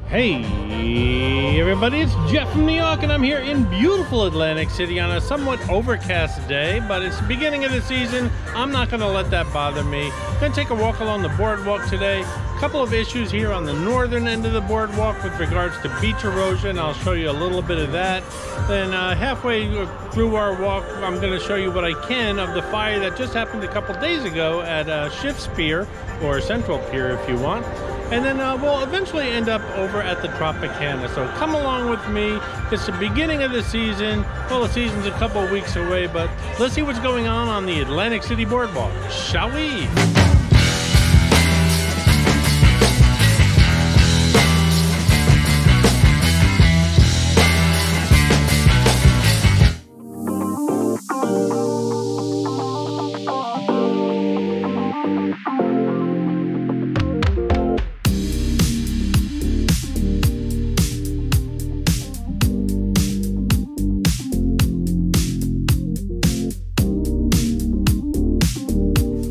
Hey everybody, it's Jeff from Yawk, and I'm here in beautiful Atlantic City on a somewhat overcast day, but it's the beginning of the season. I'm not going to let that bother me. Going to take a walk along the boardwalk today. A couple of issues here on the northern end of the boardwalk with regards to beach erosion. I'll show you a little bit of that. Then halfway through our walk, I'm going to show you what I can of the fire that just happened a couple days ago at Schiff's Pier, or Central Pier if you want. And then we'll eventually end up over at the Tropicana. So come along with me. It's the beginning of the season. Well, the season's a couple of weeks away, but let's see what's going on the Atlantic City Boardwalk, shall we?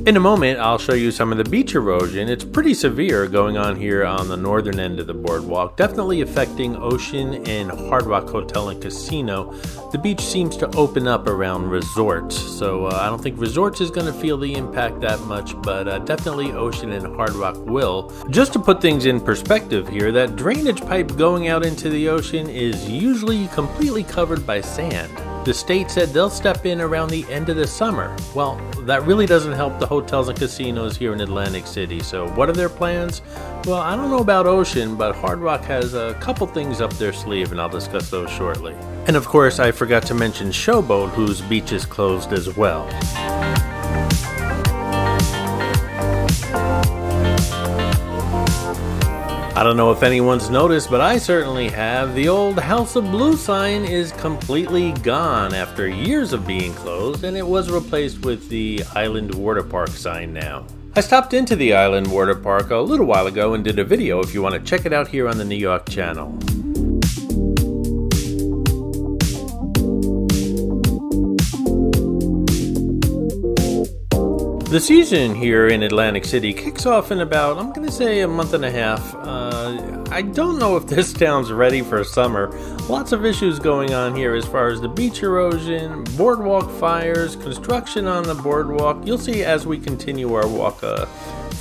In a moment, I'll show you some of the beach erosion. It's pretty severe going on here on the northern end of the boardwalk, definitely affecting Ocean and Hard Rock Hotel and Casino. The beach seems to open up around resorts, so I don't think resorts is going to feel the impact that much, but definitely Ocean and Hard Rock will. Just to put things in perspective here, that drainage pipe going out into the ocean is usually completely covered by sand. The state said they'll step in around the end of the summer. Well, that really doesn't help the hotels and casinos here in Atlantic City. So what are their plans? Well, I don't know about Ocean, but Hard Rock has a couple things up their sleeve, and I'll discuss those shortly. And of course, I forgot to mention Showboat, whose beach is closed as well. I don't know if anyone's noticed, but I certainly have. The old House of Blue sign is completely gone after years of being closed, and it was replaced with the Island Water Park sign now. I stopped into the Island Water Park a little while ago and did a video if you want to check it out here on the New York channel. The season here in Atlantic City kicks off in about, I'm going to say, a month and a half. I don't know if this town's ready for summer. Lots of issues going on here as far as the beach erosion, boardwalk fires, construction on the boardwalk. You'll see as we continue our walk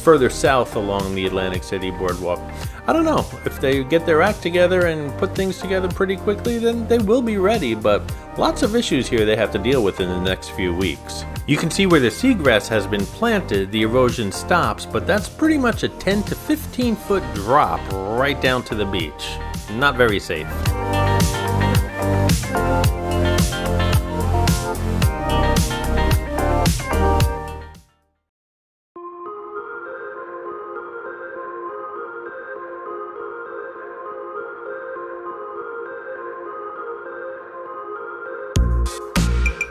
further south along the Atlantic City Boardwalk. I don't know, if they get their act together and put things together pretty quickly, then they will be ready, but lots of issues here they have to deal with in the next few weeks. You can see where the seagrass has been planted, the erosion stops, but that's pretty much a 10 to 15 foot drop right down to the beach. Not very safe.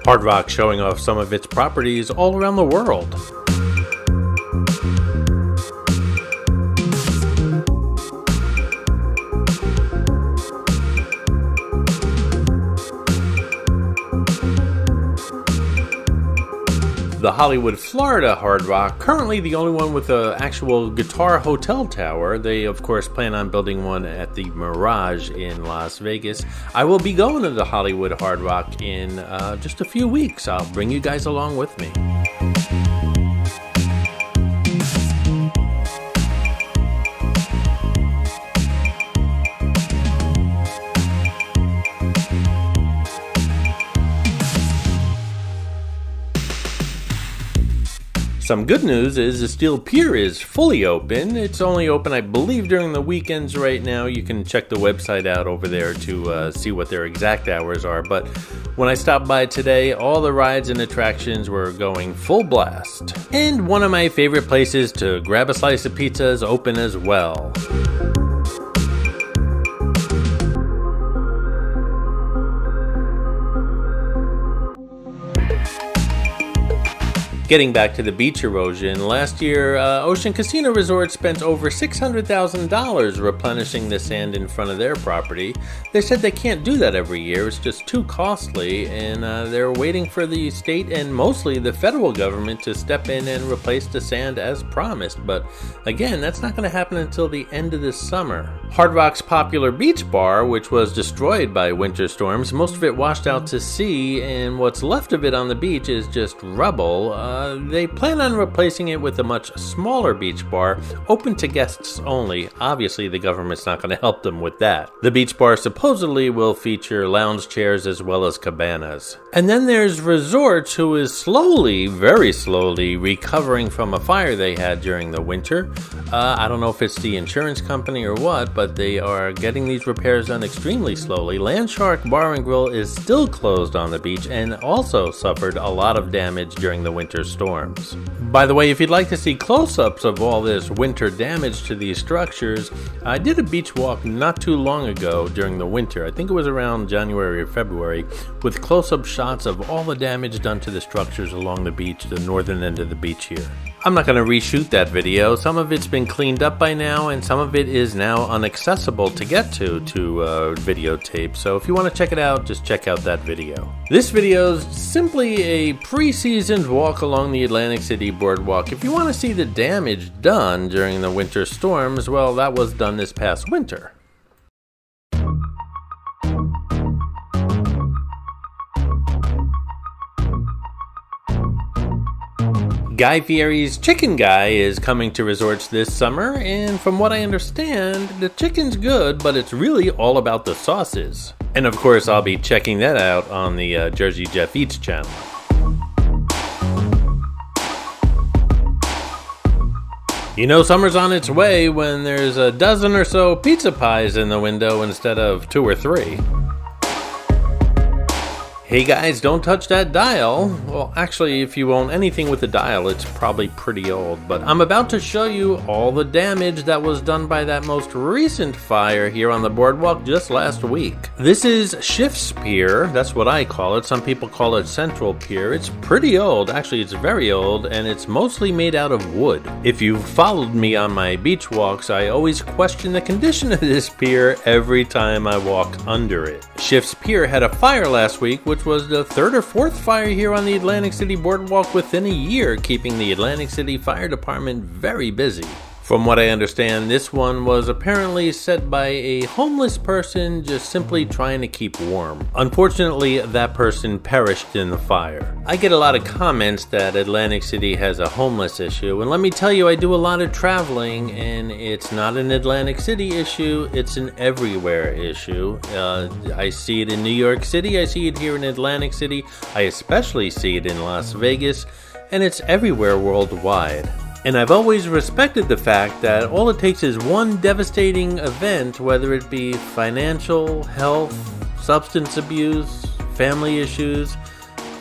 Hard Rock showing off some of its properties all around the world. The Hollywood, Florida Hard Rock, currently the only one with an actual guitar hotel tower. They, of course, plan on building one at the Mirage in Las Vegas. I will be going to the Hollywood Hard Rock in just a few weeks. I'll bring you guys along with me. Some good news is the Steel Pier is fully open. It's only open, I believe, during the weekends right now. You can check the website out over there to see what their exact hours are. But when I stopped by today, all the rides and attractions were going full blast. And one of my favorite places to grab a slice of pizza is open as well. Getting back to the beach erosion, last year Ocean Casino Resort spent over $600,000 replenishing the sand in front of their property. They said they can't do that every year, it's just too costly, and they're waiting for the state and mostly the federal government to step in and replace the sand as promised. But again, that's not going to happen until the end of this summer. Hard Rock's popular beach bar, which was destroyed by winter storms, most of it washed out to sea, and what's left of it on the beach is just rubble. They plan on replacing it with a much smaller beach bar, open to guests only. Obviously, the government's not going to help them with that. The beach bar supposedly will feature lounge chairs as well as cabanas. And then there's Resorts, who is slowly, very slowly, recovering from a fire they had during the winter. I don't know if it's the insurance company or what, but they are getting these repairs done extremely slowly. Landshark Bar and Grill is still closed on the beach and also suffered a lot of damage during the winter storms. By the way, if you'd like to see close-ups of all this winter damage to these structures, I did a beach walk not too long ago during the winter. I think it was around January or February, with close-up shots of all the damage done to the structures along the beach, the northern end of the beach here. I'm not going to reshoot that video. Some of it's been cleaned up by now, and some of it is now inaccessible to get to videotape. So if you want to check it out, just check out that video. This video is simply a pre-seasoned walk along the Atlantic City Boardwalk. If you want to see the damage done during the winter storms, well, that was done this past winter. Guy Fieri's Chicken Guy is coming to resorts this summer, and from what I understand, the chicken's good, but it's really all about the sauces. And of course, I'll be checking that out on the Jersey Jeff Eats channel. You know summer's on its way when there's a dozen or so pizza pies in the window instead of 2 or 3. Hey guys, don't touch that dial. Well, actually, if you own anything with a dial, it's probably pretty old. But I'm about to show you all the damage that was done by that most recent fire here on the boardwalk just last week. This is Schiff's Pier. That's what I call it. Some people call it Central Pier. It's pretty old. Actually, it's very old, and it's mostly made out of wood. If you've followed me on my beach walks, I always question the condition of this pier every time I walk under it. Schiff's Pier had a fire last week, which was the 3rd or 4th fire here on the Atlantic City Boardwalk within a year, keeping the Atlantic City Fire Department very busy. From what I understand, this one was apparently set by a homeless person just simply trying to keep warm. Unfortunately, that person perished in the fire. I get a lot of comments that Atlantic City has a homeless issue, and let me tell you, I do a lot of traveling, and it's not an Atlantic City issue, it's an everywhere issue. I see it in New York City, I see it here in Atlantic City, I especially see it in Las Vegas, and it's everywhere worldwide. And I've always respected the fact that all it takes is one devastating event, whether it be financial, health, substance abuse, family issues,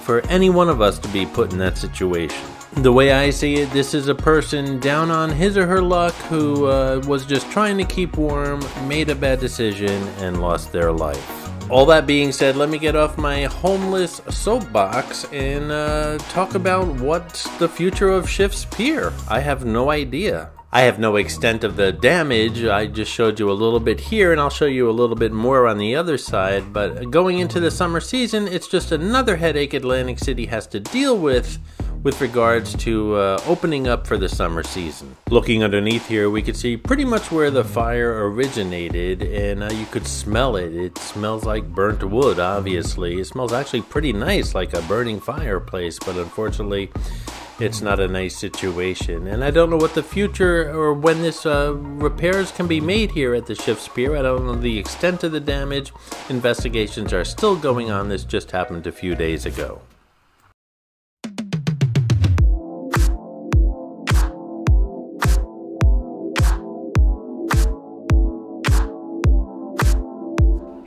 for any one of us to be put in that situation. The way I see it, this is a person down on his or her luck who was just trying to keep warm, made a bad decision, and lost their life. All that being said, let me get off my homeless soapbox and talk about what's the future of Schiff's Pier. I have no idea. I have no extent of the damage. I just showed you a little bit here, and I'll show you a little bit more on the other side. But going into the summer season, it's just another headache Atlantic City has to deal with regards to opening up for the summer season. Looking underneath here, we could see pretty much where the fire originated, and you could smell it. It smells like burnt wood, obviously. It smells actually pretty nice, like a burning fireplace, but unfortunately, it's not a nice situation. And I don't know what the future or when this repairs can be made here at the Schiff's Pier. I don't know the extent of the damage. Investigations are still going on. This just happened a few days ago.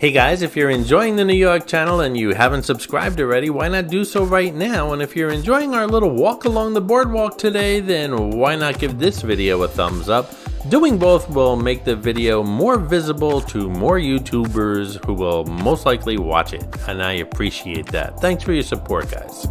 Hey guys, if you're enjoying the New York channel and you haven't subscribed already, why not do so right now? And if you're enjoying our little walk along the boardwalk today, then why not give this video a thumbs up? Doing both will make the video more visible to more YouTubers who will most likely watch it, and I appreciate that. Thanks for your support, guys.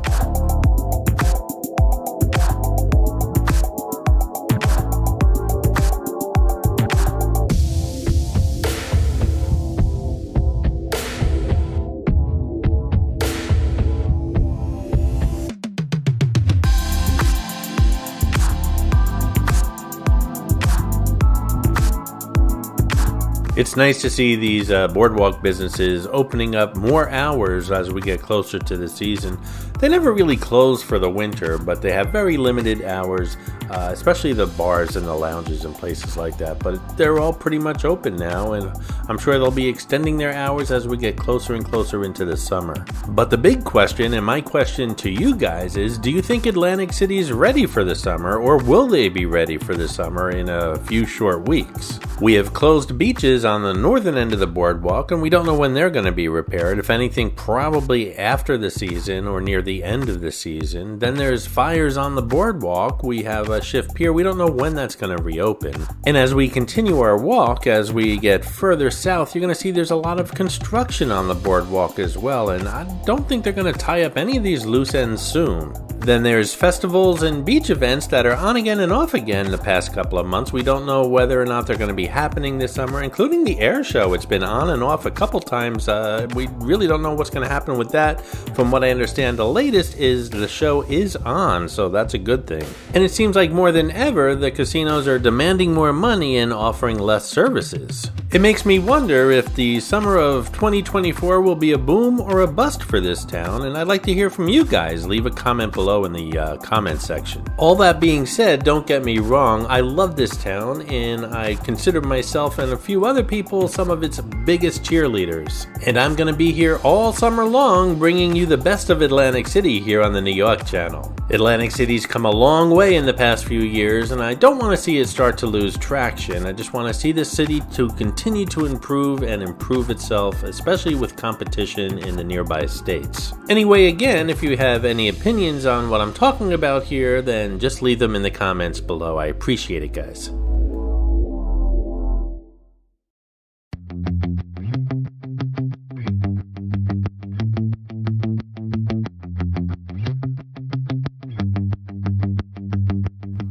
It's nice to see these boardwalk businesses opening up more hours as we get closer to the season. They never really close for the winter, but they have very limited hours, especially the bars and the lounges and places like that. But they're all pretty much open now, and I'm sure they'll be extending their hours as we get closer and closer into the summer. But the big question, and my question to you guys is, do you think Atlantic City is ready for the summer, or will they be ready for the summer in a few short weeks? We have closed beaches on the northern end of the boardwalk, and we don't know when they're going to be repaired. If anything, probably after the season or near the end of the season. Then there's fires on the boardwalk. We have a Shift Pier. We don't know when that's going to reopen. And as we continue our walk, as we get further south, you're going to see there's a lot of construction on the boardwalk as well, and I don't think they're going to tie up any of these loose ends soon. Then there's festivals and beach events that are on again and off again the past couple of months. We don't know whether or not they're going to be happening this summer, including the air show. It's been on and off a couple times. We really don't know what's going to happen with that. From what I understand, the latest is the show is on, so that's a good thing. And it seems like more than ever, the casinos are demanding more money and offering less services. It makes me wonder if the summer of 2024 will be a boom or a bust for this town, and I'd like to hear from you guys. Leave a comment below in the comment section. All that being said, don't get me wrong, I love this town, and I consider myself and a few other people some of its biggest cheerleaders. And I'm going to be here all summer long bringing you the best of Atlantic City here on the New York channel. Atlantic City's come a long way in the past few years, and I don't want to see it start to lose traction. I just want to see this city to continue to improve and improve itself, especially with competition in the nearby states. Anyway, again, if you have any opinions on what I'm talking about here, then just leave them in the comments below. I appreciate it, guys.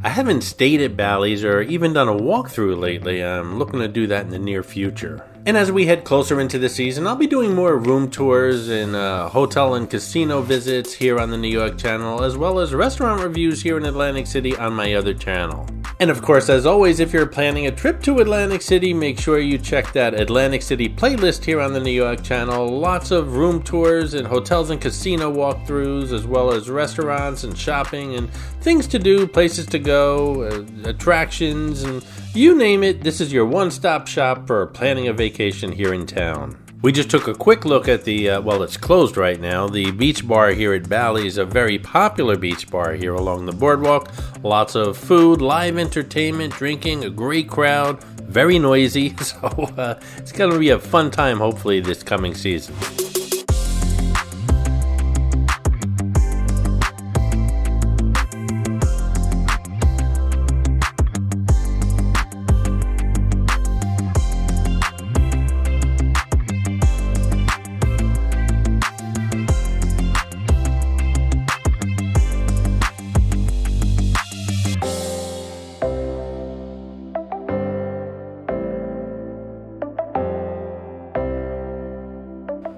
I haven't stayed at Bally's or even done a walkthrough lately. I'm looking to do that in the near future. And as we head closer into the season, I'll be doing more room tours and hotel and casino visits here on the New York channel, as well as restaurant reviews here in Atlantic City on my other channel. And of course, as always, if you're planning a trip to Atlantic City, make sure you check that Atlantic City playlist here on the New York channel. Lots of room tours and hotels and casino walkthroughs, as well as restaurants and shopping and things to do, places to go, attractions, and you name it. This is your one-stop shop for planning a vacation here in town. We just took a quick look at the, well, it's closed right now, the beach bar here at Bally's, a very popular beach bar here along the boardwalk. Lots of food, live entertainment, drinking, a great crowd, very noisy, so it's going to be a fun time hopefully this coming season.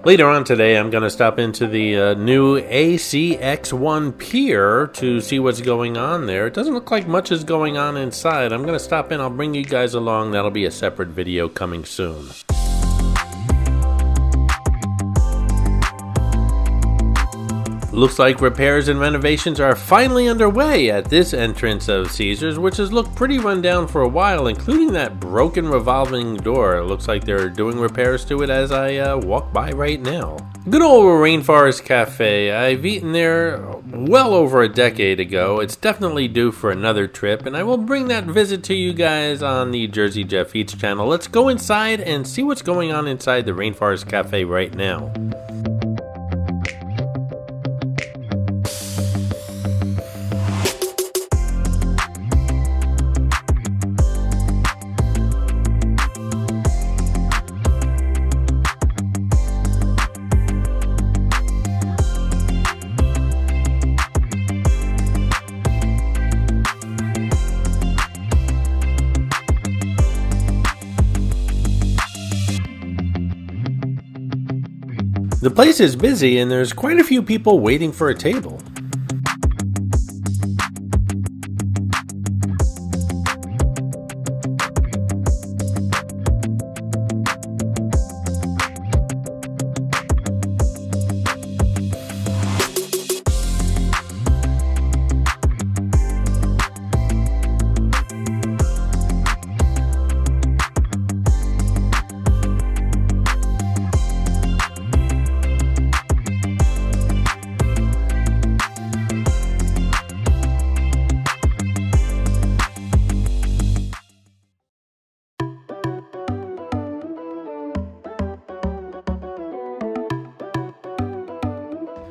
Later on today, I'm going to stop into the new ACX1 Pier to see what's going on there. It doesn't look like much is going on inside. I'm going to stop in. I'll bring you guys along. That'll be a separate video coming soon. Looks like repairs and renovations are finally underway at this entrance of Caesars, which has looked pretty run down for a while, including that broken revolving door. It looks like they're doing repairs to it as I walk by right now. Good old Rainforest Cafe. I've eaten there well over a decade ago. It's definitely due for another trip, and I will bring that visit to you guys on the Jersey Jeff Eats channel. Let's go inside and see what's going on inside the Rainforest Cafe right now. The place is busy and there's quite a few people waiting for a table.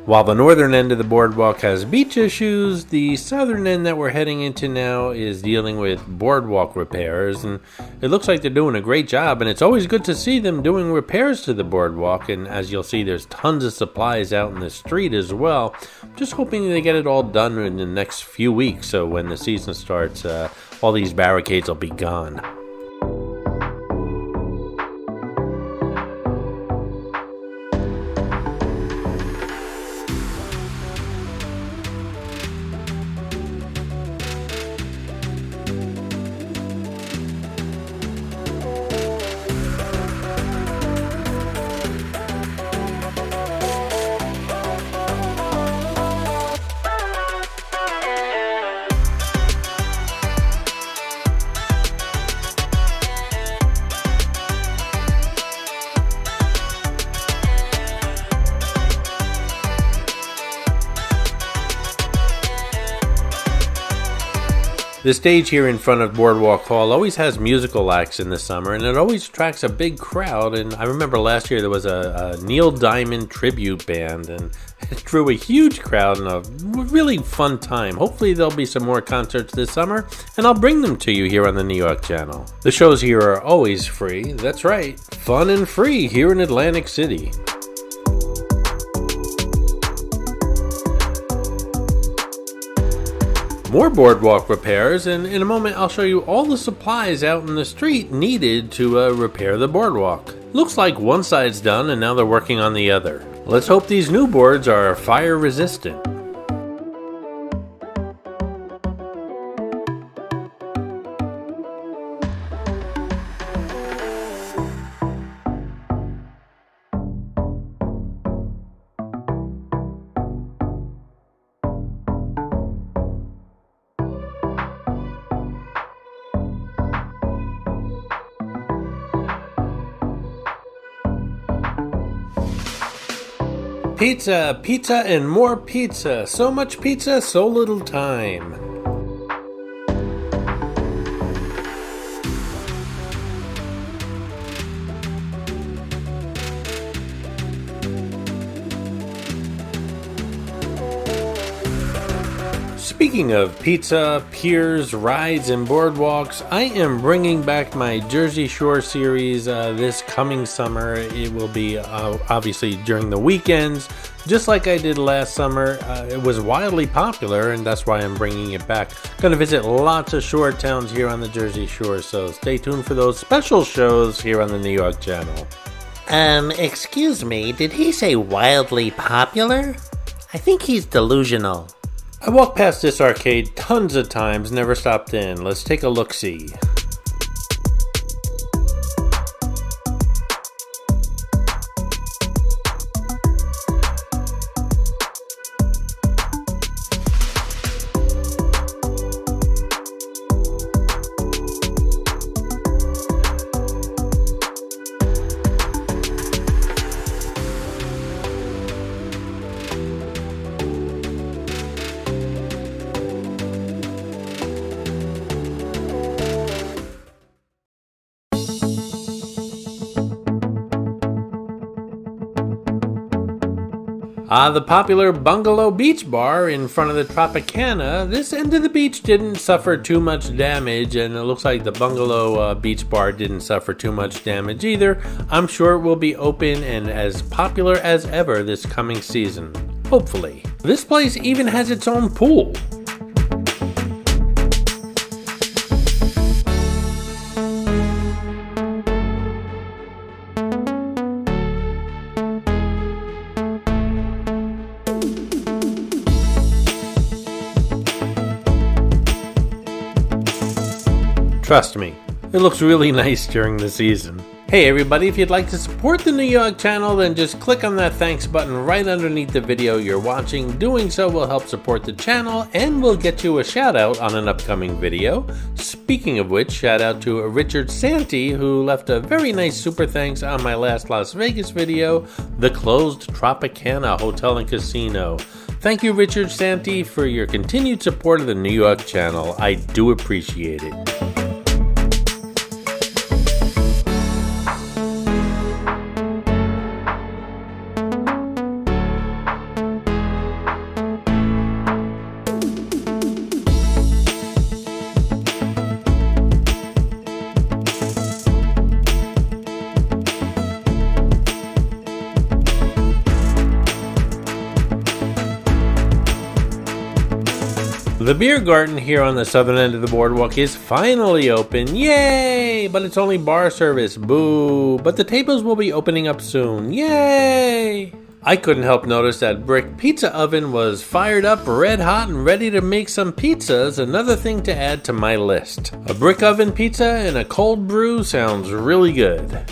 While the northern end of the boardwalk has beach issues, the southern end that we're heading into now is dealing with boardwalk repairs, and it looks like they're doing a great job, and it's always good to see them doing repairs to the boardwalk. And as you'll see, there's tons of supplies out in the street as well. Just hoping they get it all done in the next few weeks, so when the season starts, all these barricades will be gone. The stage here in front of Boardwalk Hall always has musical acts in the summer, and it always attracts a big crowd. And I remember last year there was a Neil Diamond tribute band, and it drew a huge crowd and a really fun time. Hopefully there'll be some more concerts this summer, and I'll bring them to you here on the New York channel. The shows here are always free. That's right, fun and free here in Atlantic City. More boardwalk repairs, and in a moment I'll show you all the supplies out in the street needed to repair the boardwalk. Looks like one side's done and now they're working on the other. Let's hope these new boards are fire resistant. Pizza, pizza, and more pizza. So much pizza, so little time. Speaking of pizza, piers, rides, and boardwalks, I am bringing back my Jersey Shore series this coming summer. It will be obviously during the weekends, just like I did last summer. It was wildly popular, and that's why I'm bringing it back. Going to visit lots of shore towns here on the Jersey Shore, so stay tuned for those special shows here on the New York channel. Excuse me, did he say wildly popular? I think he's delusional. I walked past this arcade tons of times, never stopped in. Let's take a look-see. The popular Bungalow Beach Bar in front of the Tropicana. This end of the beach didn't suffer too much damage, and it looks like the Bungalow Beach Bar didn't suffer too much damage either. I'm sure it will be open and as popular as ever this coming season. Hopefully. This place even has its own pool. Trust me, it looks really nice during the season. Hey everybody, if you'd like to support the New York channel, then just click on that thanks button right underneath the video you're watching. Doing so will help support the channel and will get you a shout out on an upcoming video. Speaking of which, shout out to Richard Santee, who left a very nice super thanks on my last Las Vegas video, the closed Tropicana Hotel and Casino. Thank you, Richard Santee, for your continued support of the New York channel. I do appreciate it. The beer garden here on the southern end of the boardwalk is finally open. Yay! But it's only bar service. Boo! But the tables will be opening up soon. Yay! I couldn't help notice that brick pizza oven was fired up red hot and ready to make some pizzas. Another thing to add to my list. A brick oven pizza and a cold brew sounds really good.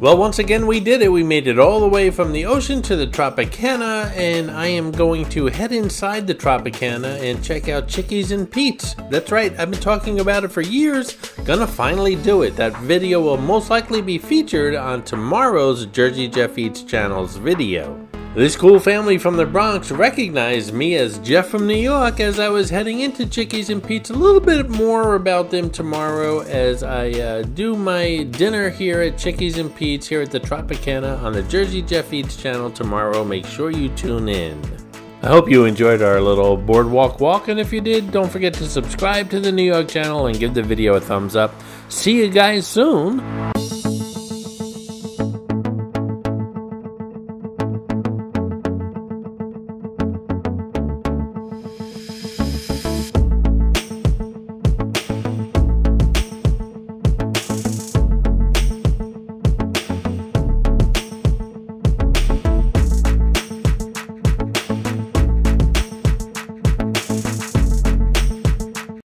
Well, once again, we did it. We made it all the way from the ocean to the Tropicana, and I am going to head inside the Tropicana and check out Chickies and Pete's. That's right, I've been talking about it for years. Gonna finally do it. That video will most likely be featured on tomorrow's Jersey Jeff Eats channel's video. This cool family from the Bronx recognized me as Jeff from New York as I was heading into Chickies and Pete's. A little bit more about them tomorrow as I do my dinner here at Chickies and Pete's here at the Tropicana on the Jersey Jeff Eats channel tomorrow. Make sure you tune in. I hope you enjoyed our little boardwalk walk, and if you did, don't forget to subscribe to the New York channel and give the video a thumbs up. See you guys soon.